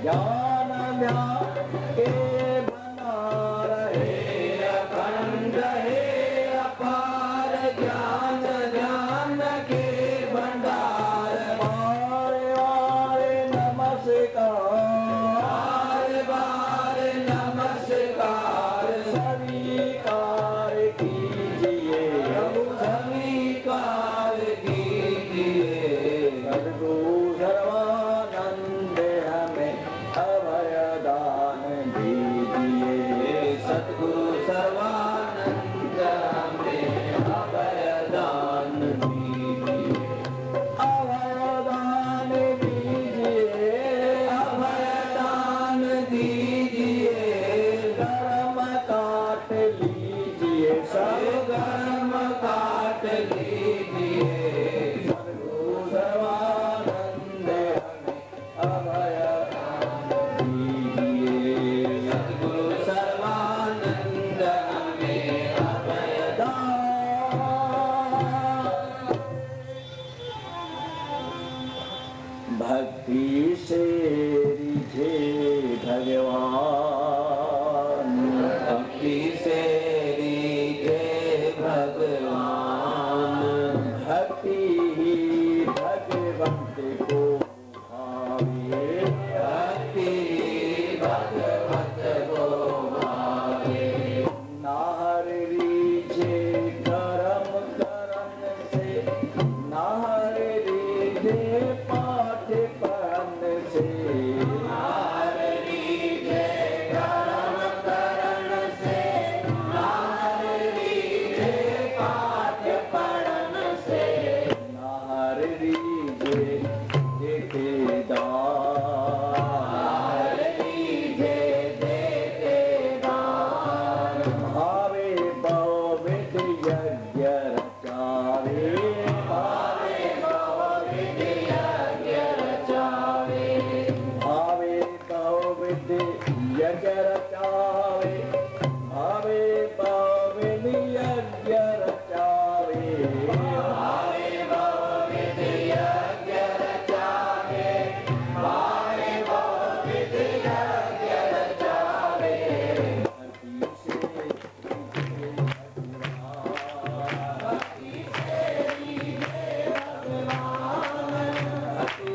ज्ञान ध्यान के बना रहे अखंड हे अपार ज्ञान ध्यान के भंडार बारे बारे नमस्कार बारे नमस्कार स्वीकार कीजिए प्रभु स्वीकार कीजिए सद्गुरु सर्वानंद हमें अभय दान दीजिए सद्गुरु सर्वानंद हमें अभय दान दीजिए अभय दान दीजिए अभय दान दीजिए कर्म काट लीजिए सब कर्म काट लीजिए सद्गुरु सर्वानंद हमें अभय दान दीजिए सद्गुरु सर्वानंद हमें अभय दान भक्ति से रिझे भगवान भक्ति से रिझे भगवान भक्ति ही भगवंत को भावे भक्ति भगवंत को भावे नाहर रिझे कर्म करन से नाहर रिझे पाठ पढ़न से नाहर रिझे कर्म करन से नाहर रिझे पाठ पढ़न से नाहर रिझे देते दान रिझे देते दान भावे बहुविध यज्ञ रचावे भावे बहुविध यज्ञ रचावे भावे बहुविध यज्ञ रचावे भावे बहुविध यज्ञ रचावे भावे बहुविध यज्ञ रचावे भावे बहुविध यज्ञ रचावे भक्ति से भक्ति से लीजिए भगवान भक्ति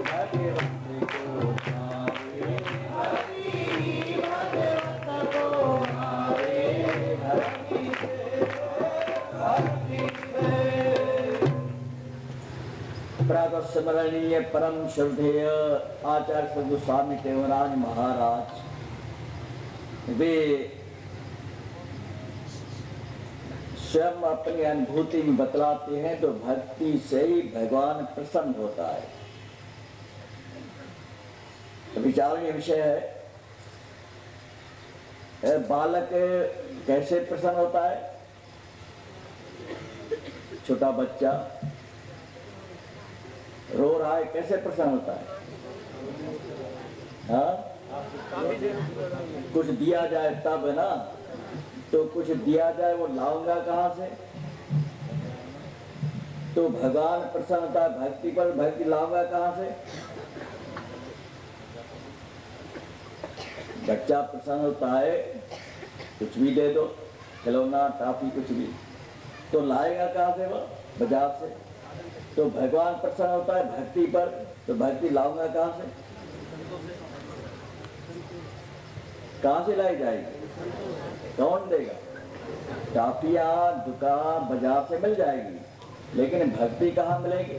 भगवंत को भावे भक्ति भगवंत को भावे भक्ति से प्रातः स्मरणीय परम श्रद्धेय आचार्य सद्गुरु स्वामी देवराज महाराज वे स्वयं अपनी अनुभूति में बतलाते हैं तो भक्ति से ही भगवान प्रसन्न होता है। विचारणीय विषय है बालक कैसे प्रसन्न होता है। छोटा बच्चा रो रहा है कैसे प्रसन्न होता है। हाँ? कुछ दिया जाए तब है ना, तो कुछ दिया जाए वो लाऊंगा कहाँ से। तो भगवान प्रसन्न होता है भक्ति पर, भक्ति लाऊंगा कहाँ से। बच्चा प्रसन्न होता है कुछ भी दे दो, खिलौना टॉफी कुछ भी, तो लाएगा कहाँ से वो, बाजार से। तो भगवान प्रसन्न होता है भक्ति पर, तो भक्ति लाऊंगा कहाँ से, कहाँ से लाई जाएगी, कौन देगा। टॉफियाँ दुकान बाजार से मिल जाएगी, लेकिन भक्ति कहाँ मिलेगी।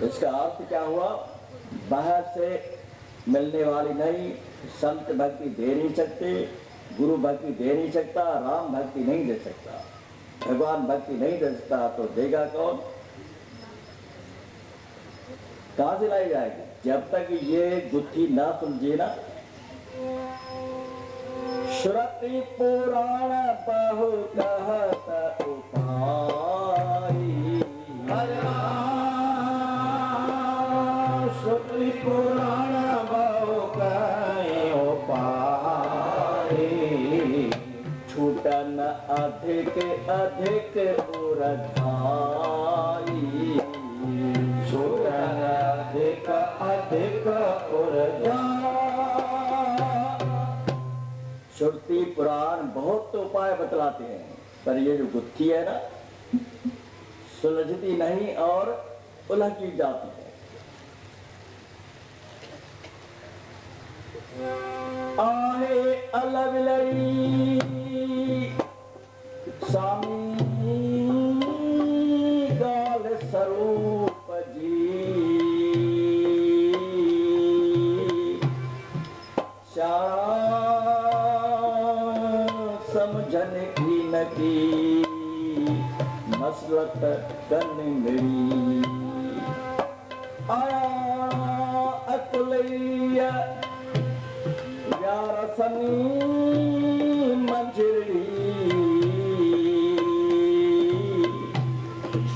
इसका अर्थ क्या हुआ, बाहर से मिलने वाली नहीं। संत भक्ति दे नहीं सकते, गुरु भक्ति दे नहीं सकता, राम भक्ति नहीं दे सकता, भगवान भक्ति नहीं दे सकता, तो देगा कौन, कहां से लाई जाएगी। जब तक ये गुत्थी ना सुलझे ना। श्रुति पुराण बहु कहत उपाई, श्रुति पुराण बहु कहत उपाई, छूटन अधिक अधिक पुरधाई, छूटन अधिक श्रुति पुराण बहुत उपाय बतलाते हैं, पर ये जो गुत्थी है ना, सुलझती नहीं और उलझी जाती है। आहे अलविलई स्वामी गाल स्वरूप जी, समझन की न की मसलत करने मिली। आया अकुलैया यार सनी मंजरी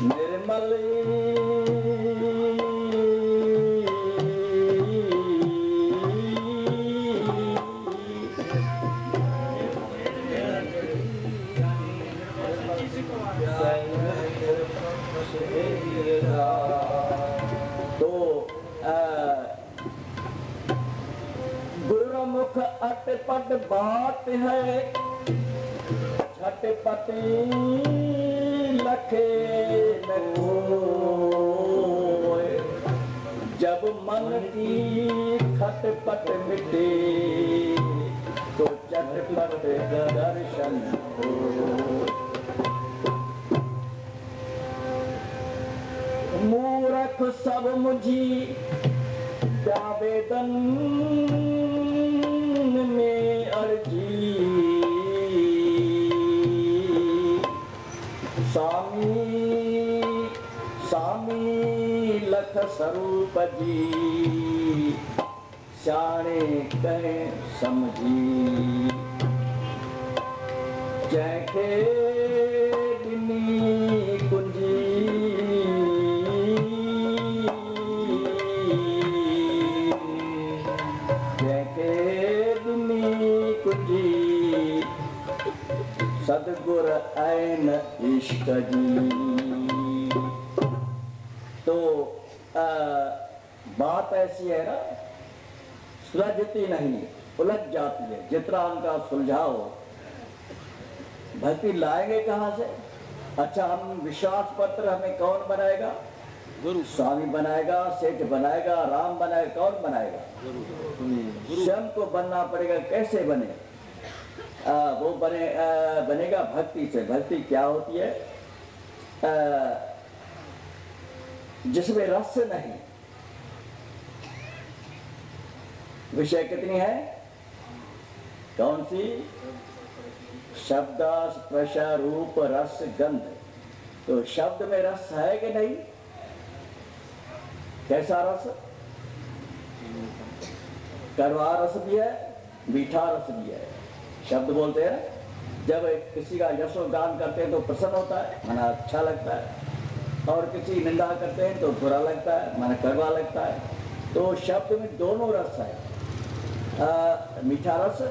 निर्मल गुरुमुख अटपट बात है, झटपट लखे न कोय, जब मन की खटपट मिटे तो चटपट दर्शन हो। मूरख सब मुझी आवेदन में अर्जी, स्वामी स्वामी लख स्वरूप जी, सियाणे कहे समझी, जैके दिनी कुंजी सदगुर ऐन इश्क जी। तो बात ऐसी है ना, सुलझती नहीं, उलझ जाती है। जितना उनका सुलझाओ, भक्ति लाएंगे कहाँ से? अच्छा, हम विश्वास पत्र हमें कौन बनाएगा? गुरु। स्वामी बनाएगा, सेठ बनाएगा, राम बनाएगा, कौन बनाएगा? स्वयं को बनना पड़ेगा। कैसे बने? वो बनेगा भक्ति से। भक्ति क्या होती है? जिसमें रस नहीं। विषय कितनी है? कौन सी? शब्द, स्पर्श, रूप, रस, गंध। तो शब्द में रस है कि नहीं? कैसा रस? कड़वा रस भी है, मीठा रस भी है। शब्द बोलते हैं, जब किसी का यशोगान करते हैं तो प्रसन्न होता है, माना अच्छा लगता है, और किसी निंदा करते हैं तो बुरा लगता है, माना कड़वा लगता है। तो शब्द में दोनों रस है, मीठा रस,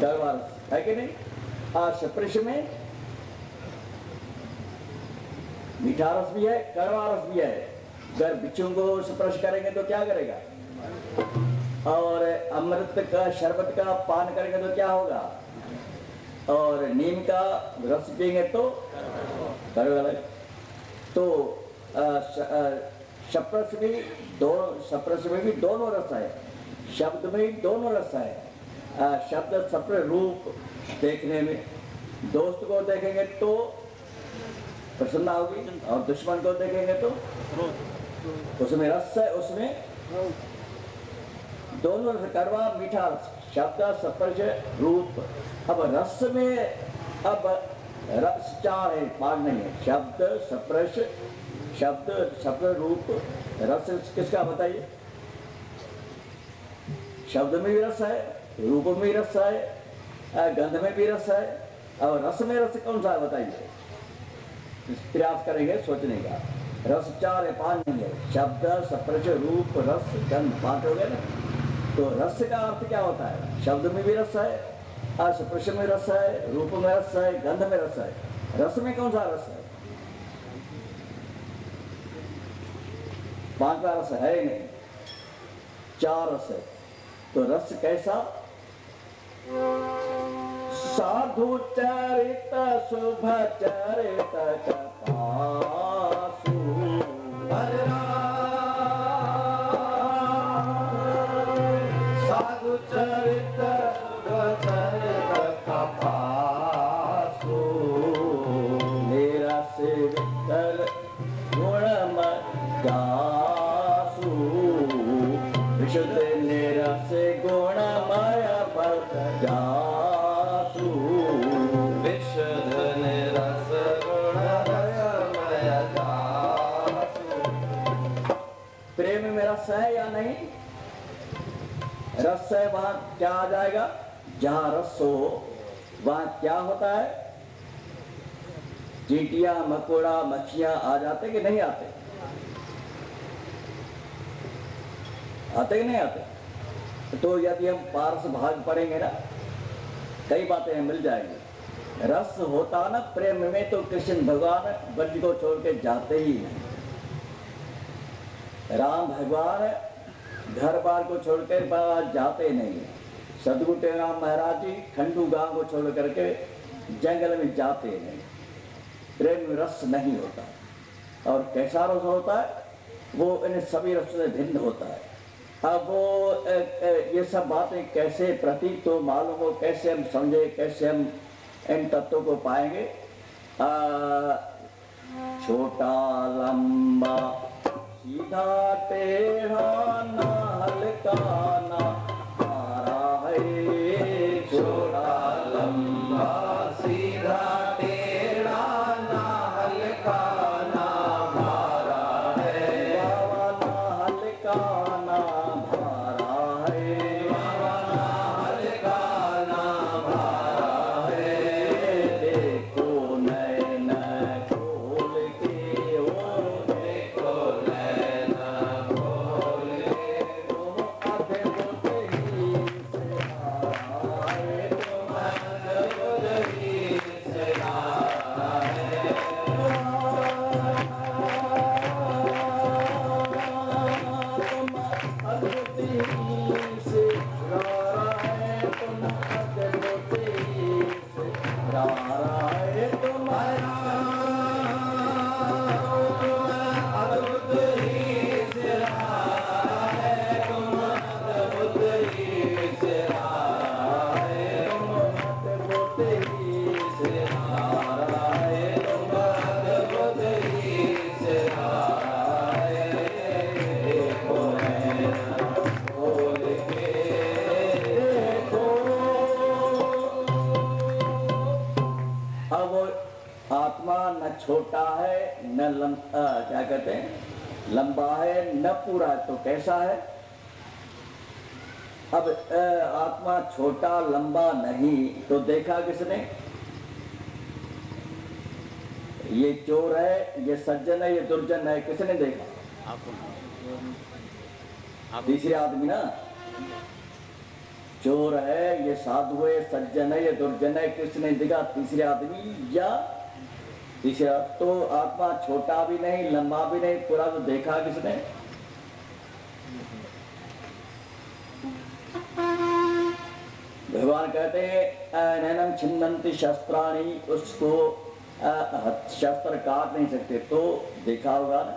कड़वा रस, है कि नहीं? स्पर्श में मीठा रस भी है, कड़वा रस भी है। अगर बिच्छू को स्पर्श करेंगे तो क्या करेगा? और अमृत का, शरबत का पान करेंगे तो क्या होगा? और नीम का रस पिएंगे तो कड़वा लगेगा। तो सप्रश में भी दोनों रस है, शब्द में भी दोनों रस है। शब्द सप्र रूप, देखने में दोस्त को देखेंगे तो प्रसन्नता होगी, और दुश्मन को देखेंगे तो उसमें रस है, उसमें दोनों रस, कड़वा मीठा रस, शब्द स्पर्श रूप। अब रस में अब रस चार है, पांच नहीं है। शब्द स्पर्श, शब्द रूप, रस किसका बताइए? शब्द में भी रस है, रूप में भी रस है, गंध में भी रस है, और रस में रस कौन सा है बताइए? प्रयास करेंगे सोचने का। रस चार है, पांच नहीं है। शब्द स्पर्श रूप रस गंध, पांच हो गए ना। तो रस का अर्थ क्या होता है? शब्द में भी रस है, स्पर्श में रस है, रूप में रस है, गंध में रस है। रस में कौन सा रस है? पांचवा रस है ही नहीं। 4 रस है। तो रस कैसा? साधु चरित शुभ चरित कपासु, हरे साधु चरित शुभ चरित कपासु, मेरा से विठल गुणमय गासु, विशुद्ध मेरा से गुणमय पर गासु, विशुद्ध निरस गुणमय गासु। प्रेम में रस है या नहीं? रस है, वहां क्या आ जाएगा? जहां रस हो वहां क्या होता है? चींटियां मकोड़ा मच्छियां आ जाते कि नहीं आते? आते कि नहीं आते? तो यदि हम पारस भाग पढ़ेंगे ना, कई बातें मिल जाएंगी। रस होता ना प्रेम में तो कृष्ण भगवान ब्रज को छोड़ के जाते ही नहीं। राम भगवान घर बार को छोड़कर बाहर जाते नहीं। सदगुरु टेराम महाराज जी खंडू गांव को छोड़ करके जंगल में जाते नहीं। प्रेम रस नहीं होता। और कैसा रस होता है? वो इन सभी रसों से भिन्न होता है। अब वो ये सब बातें कैसे प्रतीक तो मालूम हो, कैसे हम समझे, कैसे हम इन तत्वों को पाएंगे? छोटा लंबा सीधा टेढ़ा ना हल्का ना मारा है, छोटा लंबा सीधा टेढ़ा ना हल्का ना भारा है, बाबा ना हल्का ना भारा है, बाबा ना हल्का ना भारा है। देखो नैन खोल के ओ देखो नैना खोल के, तुम अद्भुत ही से आए, तुम अद्भुत ही से आया है। तुम अद्भुत ही से रारा है, तुम अद्भुत ही से रारा है, तुम अद्भुत ही से आया है, तुम अद्भुत ही से आया है, तुम अद्भुत ही से रारा है, तुम अद्भुत ही से आया है। देखो नैना खोल के देखो। अब आत्मा न छोटा है न क्या कहते हैं लंबा है न पूरा है, तो कैसा है? अब आत्मा छोटा लंबा नहीं तो देखा किसने? ये चोर है, ये सज्जन है, ये दुर्जन है, किसने देखा? तीसरे आदमी ना। चोर है, ये साधु है, सज्जन है, ये दुर्जन है, किसने देखा? तीसरे आदमी या तीसरा। तो आत्मा छोटा भी नहीं लंबा भी नहीं पूरा, तो देखा किसने? भगवान कहते हैं नैनम छिन्नन्ति शस्त्राणि, उसको शस्त्र काट नहीं सकते, तो देखा होगा ना,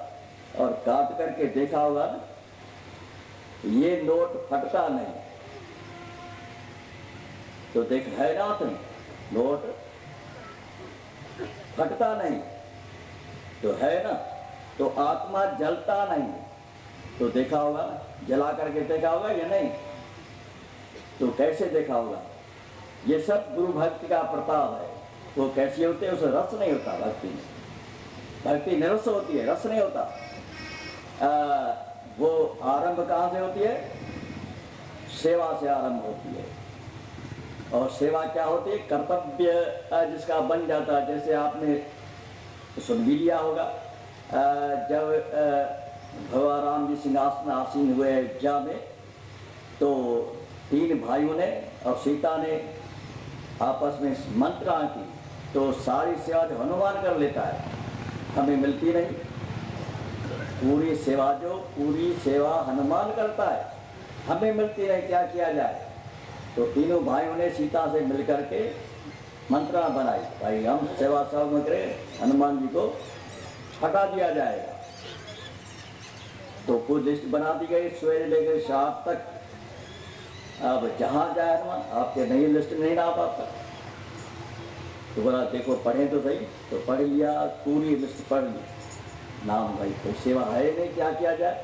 और काट करके देखा होगा ना। ये नोट फटता नहीं, तो देख है ना तुम, नोट फटता नहीं तो है ना। तो आत्मा जलता नहीं, तो देखा होगा ना, जला करके देखा होगा या नहीं? तो कैसे देखा होगा? ये सब गुरु भक्ति का प्रताप है। वो कैसी होती है? उसे रस नहीं होता भक्ति में। भक्ति निरस होती है, रस नहीं होता। वो आरंभ कहाँ से होती है? सेवा से आरंभ होती है। और सेवा क्या होती है? कर्तव्य जिसका बन जाता है। जैसे आपने सुन भी लिया होगा, जब भगवान राम जी सिंहासन आसीन हुए अयोध्या में, तो 3 भाइयों ने और सीता ने आपस में मंत्रणा की, तो सारी सेवा जो हनुमान कर लेता है, हमें मिलती नहीं। पूरी सेवा हनुमान करता है। हमें मिलती नहीं, क्या किया जाए? तो तीनों भाइयों ने सीता से मिलकर के मंत्रणा बनाई, भाई हम सेवा सब में करें, हनुमान जी को हटा दिया जाएगा। तो कुछ लिस्ट बना दी गई, सवेरे लेकर शाम तक। अब जहाँ जाए हनुमान, आपके नहीं लिस्ट नहीं ना पाता। तो बोला देखो पढ़े तो सही, तो पढ़ लिया, पूरी लिस्ट पढ़ ली। नाम भाई कोई सेवा है नहीं, क्या किया जाए?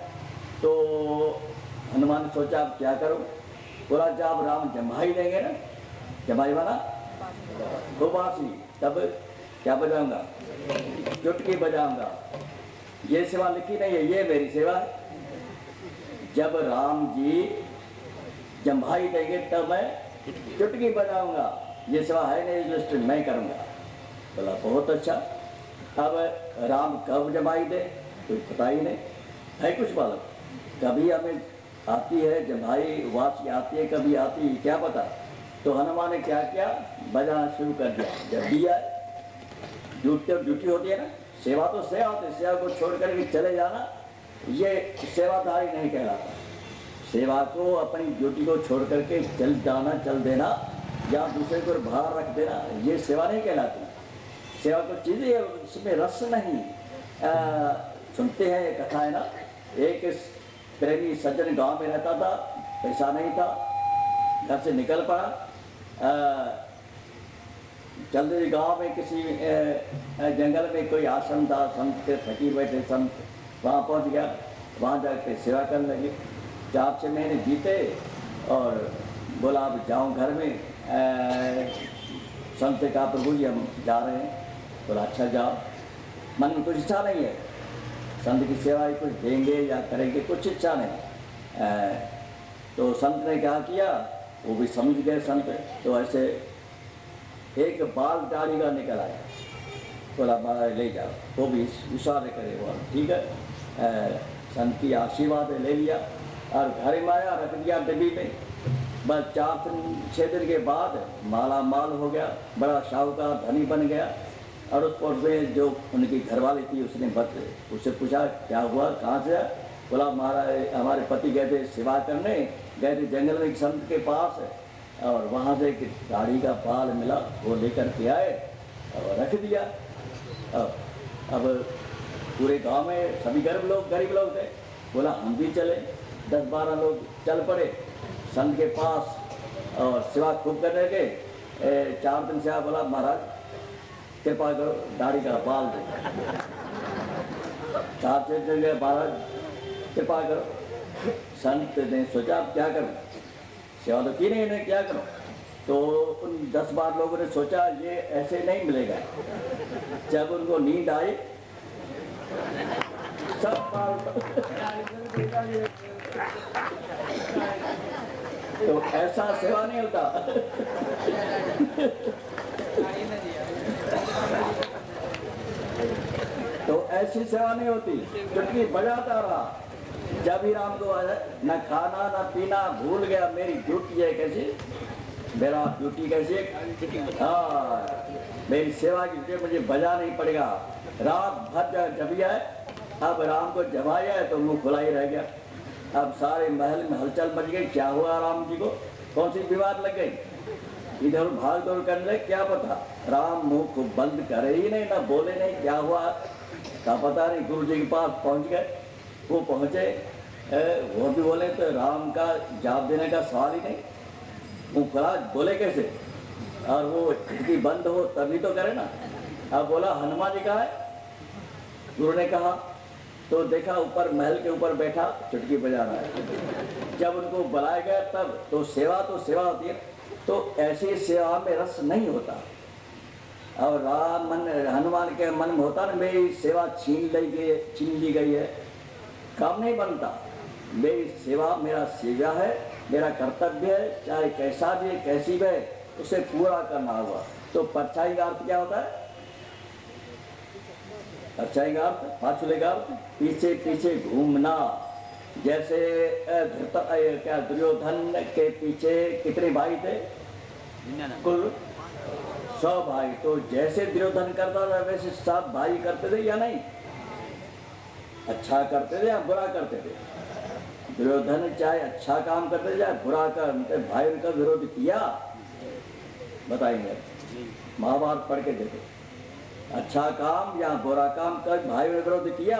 तो हनुमान ने सोचा अब क्या करूं? बोला जब राम जम्हाई देंगे ना, जम्हाई वाला तो बांसुरी, तब क्या बजाऊंगा? चुटकी बजाऊंगा। ये सेवा लिखी नहीं है, ये मेरी सेवा है। जब राम जी जम्हाई देंगे तब मैं चुटकी बजाऊंगा, ये सेवा है नहीं, लिस्ट मैं करूंगा। बोला बहुत अच्छा। अब राम कब जमाई दे कोई पता ही नहीं है। कुछ बालक कभी हमें आती है जमाई, वासी आती है, कभी आती है, क्या पता। तो हनुमान ने क्या किया, बजाना शुरू कर दिया। जब दिया ड्यूटी होती है ना, सेवा तो सेवा होती है, सेवा को छोड़ करके चले जाना ये सेवादारी नहीं कहलाता। सेवा को, अपनी ड्यूटी को छोड़ करके चल जाना, चल देना या दूसरे को बाहर रख देना, ये सेवा नहीं कहलाती। सेवा को चीज़ें है, उसमें रस नहीं। सुनते हैं कथा है ना, एक प्रेमी सज्जन गांव में रहता था, पैसा नहीं था, घर से निकल पड़ा। जल्दी गांव में किसी जंगल में कोई आश्रम था, संत के फकीर बैठे संत, वहाँ पहुँच गया। वहाँ जाकर सेवा करने लगे। 4-6 महीने जीते और बोला अब जाऊँ घर में। संत से कहा प्रभु जी हम जा रहे हैं। बोला अच्छा जाओ। मन में कुछ इच्छा नहीं है, संत की सेवा कुछ देंगे या करेंगे, कुछ इच्छा नहीं। तो संत ने क्या किया, वो भी समझ गए संत। तो ऐसे एक बाल दाढ़ी का निकल आया। बोला महाराज ले जाओ, वो भी इशारे करे। वो ठीक है, संत की आशीर्वाद ले लिया और घर में आया, रख दिया डिब्बी में। बस 4-6 दिन के बाद माला माल हो गया, बड़ा शाहूकार धनी बन गया। और उस पर जो उनकी घरवाली थी उसने उससे पूछा क्या हुआ, कहाँ से? बोला महाराज हमारे पति गए थे सेवा करने, गए थे जंगल में एक संत के पास, और वहाँ से एक दाढ़ी का बाल मिला, वो लेकर के आए और रख दिया। अब पूरे गांव में सभी गरीब लोग थे। बोला हम भी चले। 10-12 लोग चल पड़े संत के पास और सेवा खूब करने लगे। 4 दिन से बोला महाराज कृपा करो दाढ़ी का बाल दे। 4-6 दिन के महाराज कृपा करो। संत ने सोचा अब क्या करूं, सेवा तो की नहीं, इन्हें क्या करूं। तो उन 10-12 लोगों ने सोचा ये ऐसे नहीं मिलेगा। जब उनको नींद आई सब तो ऐसा सेवा नहीं होता। तो ऐसी सेवा नहीं होती। चुटकी बजाता रहा। जब ही राम को न खाना न पीना, भूल गया मेरी ड्यूटी है कैसी, मेरा ड्यूटी कैसी। हाँ मेरी सेवा की ड्यूटी, मुझे बजा नहीं पड़ेगा। रात भर जब आए, अब राम को जमाया है तो मुंह खुला ही रह गया। अब सारे महल में हलचल मच गई, क्या हुआ राम जी को, कौन सी बीमार लग गई। इधर भाग दौड़ करने लगे, क्या पता राम मुंह को बंद करे ही नहीं, ना बोले नहीं, क्या हुआ क्या पता नहीं। गुरु जी के पास पहुंच गए। वो पहुंचे, वो भी बोले तो राम का जवाब देने का सवाल ही नहीं, मुँह खुला बोले कैसे। और वो खिड़की बंद हो तभी तो करे ना। अब बोला हनुमान जी कहाँ है, गुरु ने कहा। तो देखा ऊपर महल के ऊपर बैठा चुटकी बजा रहा है। जब उनको बुलाया गया तब तो सेवा होती है। तो ऐसी सेवा में रस नहीं होता। और हनुमान के मन में होता ना मेरी सेवा छीन ली गई है, काम नहीं बनता। मेरी सेवा मेरा सेवा है, मेरा कर्तव्य है, चाहे कैसा भी है कैसी भी है, उसे पूरा करना होगा। तो परछाई का अर्थ क्या होता है, परछाई का अर्थ, पाछुले का अर्थ पीछे पीछे घूमना। जैसे क्या दुर्योधन के पीछे कितने भाई थे, कुल 100 भाई। तो जैसे दुर्योधन करता था वैसे सब भाई करते थे या नहीं, अच्छा करते थे या बुरा करते थे। दुर्योधन चाहे अच्छा काम करते जाए बुरा काम करते, भाई उनका विरोध किया, बताएंगे महाभारत पढ़ के देखो, अच्छा काम या बुरा काम कर भाई ने विरोध किया?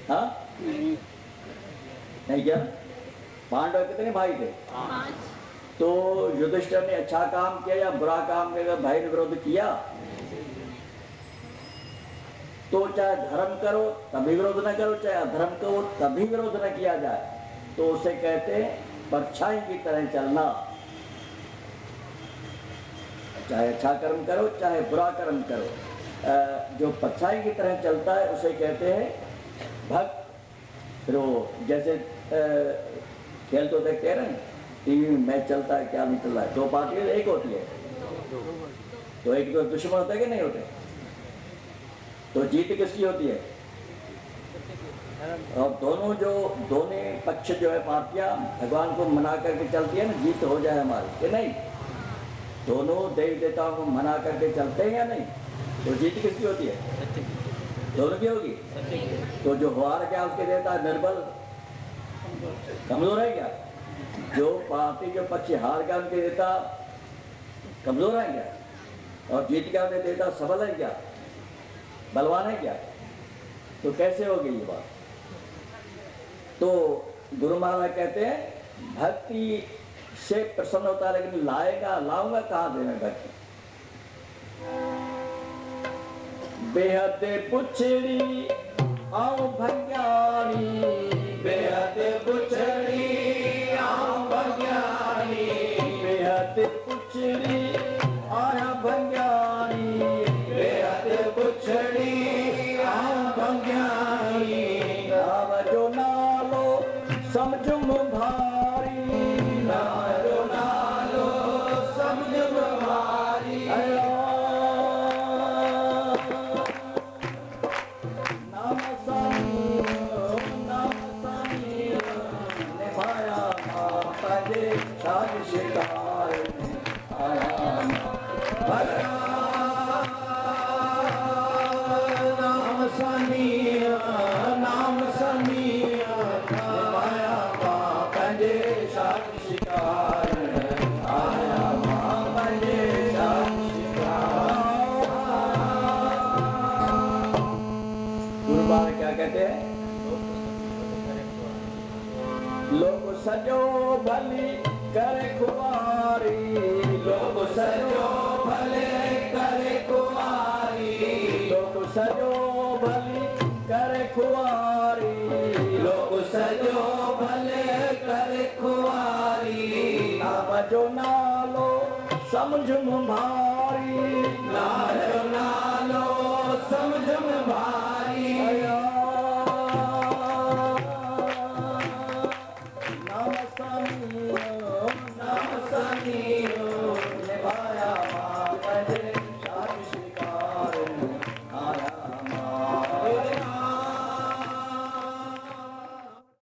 हाँ नहीं किया? पांडव कितने भाई थे? तो युधिष्ठिर ने अच्छा काम किया या बुरा काम किया, भाई ने विरोध किया? तो चाहे धर्म करो तभी विरोध न करो, चाहे अधर्म करो तभी विरोध न किया जाए, तो उसे कहते हैं परछाई की तरह चलना। चाहे अच्छा कर्म करो चाहे बुरा कर्म करो, जो परछाई की तरह चलता है उसे कहते हैं भक्त। फिर वो जैसे खेल तो देखते हैं ना, टीवी में मैच चलता है, क्या नहीं चल रहा है, दो पार्टियां एक होती है, तो एक तो दुश्मन होते हैं कि नहीं होते? तो जीत किसकी होती है? और दोनों पक्ष जो है पार्टियां भगवान को मना करके चलती है ना, जीत हो जाए हमारी, कि नहीं? दोनों देवी देवताओं को मना करके चलते हैं या नहीं, तो जीत किसकी होती है? दोनों की होगी। तो जो हार गया उसके देवता निर्बल कमजोर है क्या? जो पार्टी जो पक्ष हार गया उनके देवता कमजोर है क्या? और जीत गया उनके देवता सबल है क्या? बलवान है क्या? तो कैसे होगी ये बात? तो गुरु महाराज कहते हैं भक्ति से प्रसन्न होता है, लेकिन लाऊंगा कहां से मैं भक्ति? बेहद पुछड़ी आओ भज्ञानी, बेहद पुछड़ी आओ भज्ञानी, बेहद पुछड़ी आया भज्ञानी, बेहद पुछड़ी आओ भज्ञानी, नाम जो नालो समझुम भारी, नाम जो नालो समझुम भारी, नाम सानी निभाया पंजे साज शिकार आया नाम सनिया निभाया पंजे साज शिकार आया पंजे साज शिकार। गुरु महाराज क्या कहते हैं? लोग सजो भली करे खुमारी, लोग सजो भले करे कुमारी, लोग सजो भली करे खुमारी, लोग सजो भले करे कुमारी, नाम जो नालो समझुम भारी।